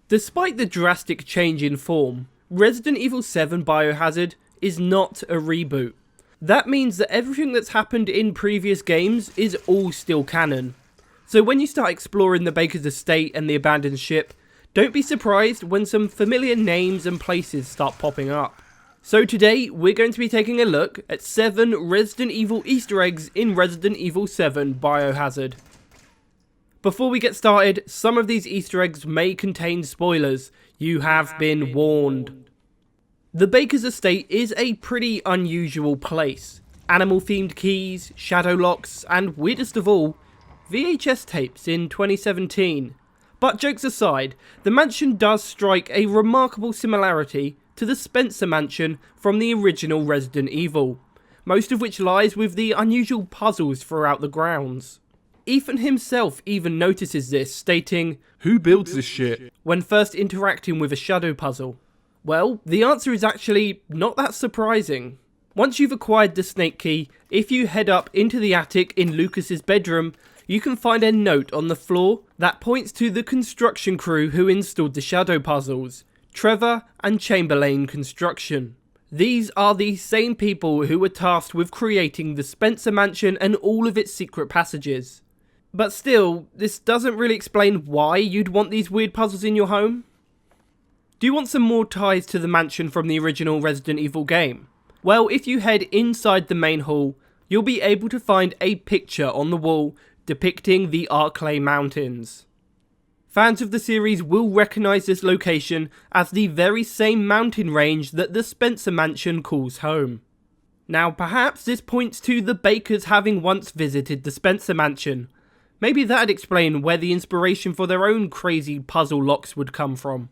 Despite the drastic change in form, Resident Evil 7 Biohazard is not a reboot. That means that everything that's happened in previous games is all still canon. So when you start exploring the Baker's estate and the abandoned ship, don't be surprised when some familiar names and places start popping up. So today, we're going to be taking a look at 7 Resident Evil Easter eggs in Resident Evil 7 Biohazard. Before we get started, some of these Easter eggs may contain spoilers. You have been warned. The Baker's estate is a pretty unusual place. Animal-themed keys, shadow locks, and weirdest of all, VHS tapes in 2017. But jokes aside, the mansion does strike a remarkable similarity to the Spencer mansion from the original Resident Evil, most of which lies with the unusual puzzles throughout the grounds. Ethan himself even notices this, stating, "Who builds this shit?" when first interacting with a shadow puzzle. Well, the answer is actually not that surprising. Once you've acquired the snake key, if you head up into the attic in Lucas's bedroom, you can find a note on the floor that points to the construction crew who installed the shadow puzzles, Trevor and Chamberlain Construction. These are the same people who were tasked with creating the Spencer Mansion and all of its secret passages. But still, this doesn't really explain why you'd want these weird puzzles in your home. Do you want some more ties to the mansion from the original Resident Evil game? Well, if you head inside the main hall, you'll be able to find a picture on the wall depicting the Arklay Mountains. Fans of the series will recognise this location as the very same mountain range that the Spencer Mansion calls home. Now, perhaps this points to the Bakers having once visited the Spencer Mansion. Maybe that'd explain where the inspiration for their own crazy puzzle locks would come from.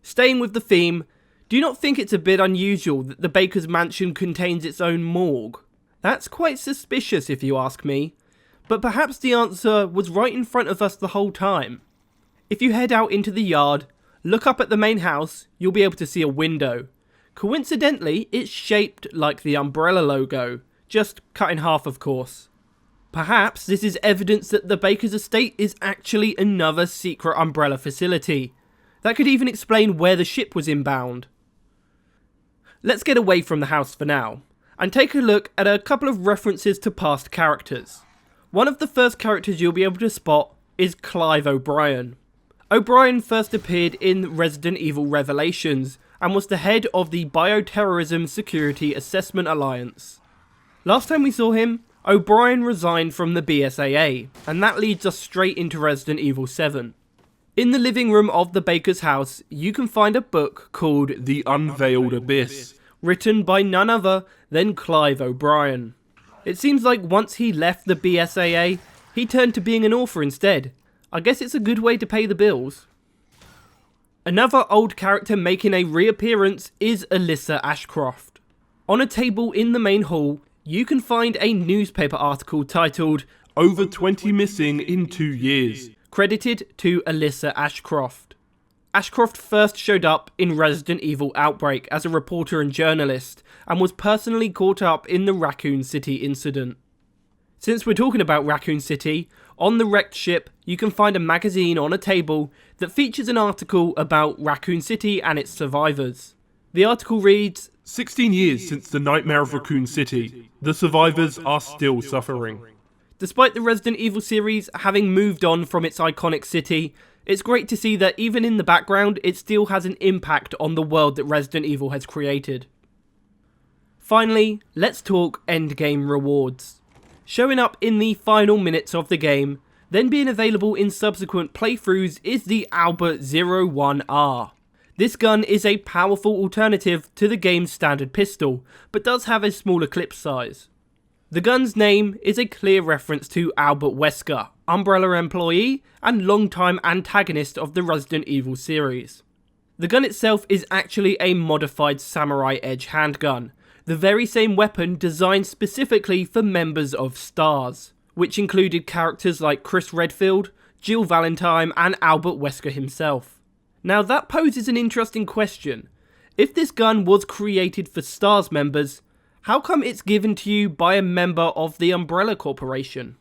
Staying with the theme, do you not think it's a bit unusual that the Baker's mansion contains its own morgue? That's quite suspicious if you ask me, but perhaps the answer was right in front of us the whole time. If you head out into the yard, look up at the main house, you'll be able to see a window. Coincidentally, it's shaped like the Umbrella logo, just cut in half of course. Perhaps this is evidence that the Baker's estate is actually another secret Umbrella facility. That could even explain where the ship was inbound. Let's get away from the house for now, and take a look at a couple of references to past characters. One of the first characters you'll be able to spot is Clive O'Brien. O'Brien first appeared in Resident Evil Revelations, and was the head of the Bioterrorism Security Assessment Alliance. Last time we saw him, O'Brien resigned from the BSAA, and that leads us straight into Resident Evil 7. In the living room of the Baker's house, you can find a book called The Unveiled Abyss, written by none other than Clive O'Brien. It seems like once he left the BSAA, he turned to being an author instead. I guess it's a good way to pay the bills. Another old character making a reappearance is Alyssa Ashcroft. On a table in the main hall, you can find a newspaper article titled "Over 20 Missing in 2 Years", credited to Alyssa Ashcroft. Ashcroft first showed up in Resident Evil Outbreak as a reporter and journalist, and was personally caught up in the Raccoon City incident. Since we're talking about Raccoon City, on the wrecked ship you can find a magazine on a table that features an article about Raccoon City and its survivors. The article reads, 16 years since the nightmare of Raccoon City. The survivors are still suffering. Despite the Resident Evil series having moved on from its iconic city, it's great to see that even in the background, it still has an impact on the world that Resident Evil has created. Finally, let's talk Endgame rewards. Showing up in the final minutes of the game, then being available in subsequent playthroughs is the Albert 01R. This gun is a powerful alternative to the game's standard pistol, but does have a smaller clip size. The gun's name is a clear reference to Albert Wesker, Umbrella employee and longtime antagonist of the Resident Evil series. The gun itself is actually a modified Samurai Edge handgun, the very same weapon designed specifically for members of STARS, which included characters like Chris Redfield, Jill Valentine and Albert Wesker himself. Now that poses an interesting question. If this gun was created for STARS members, how come it's given to you by a member of the Umbrella Corporation?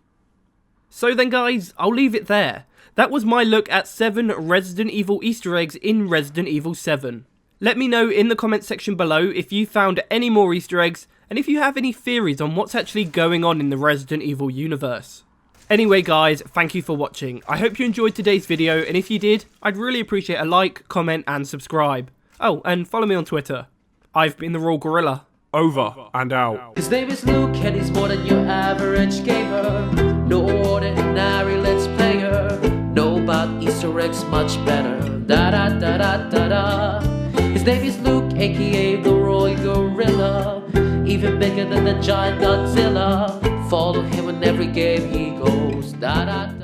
So then guys, I'll leave it there. That was my look at 7 Resident Evil Easter eggs in Resident Evil 7. Let me know in the comment section below if you found any more Easter eggs, and if you have any theories on what's actually going on in the Resident Evil universe. Anyway guys, thank you for watching. I hope you enjoyed today's video, and if you did, I'd really appreciate a like, comment and subscribe. Oh, and follow me on Twitter. I've been TheRoyalGorilla. Over and out. His name is Luke and he's more than your average gamer. No ordinary let's player. Know about Easter eggs much better. Da da da da da da. His name is Luke, aka TheRoyalGorilla. Even bigger than the giant Godzilla. Follow him in every game he goes. Da da da.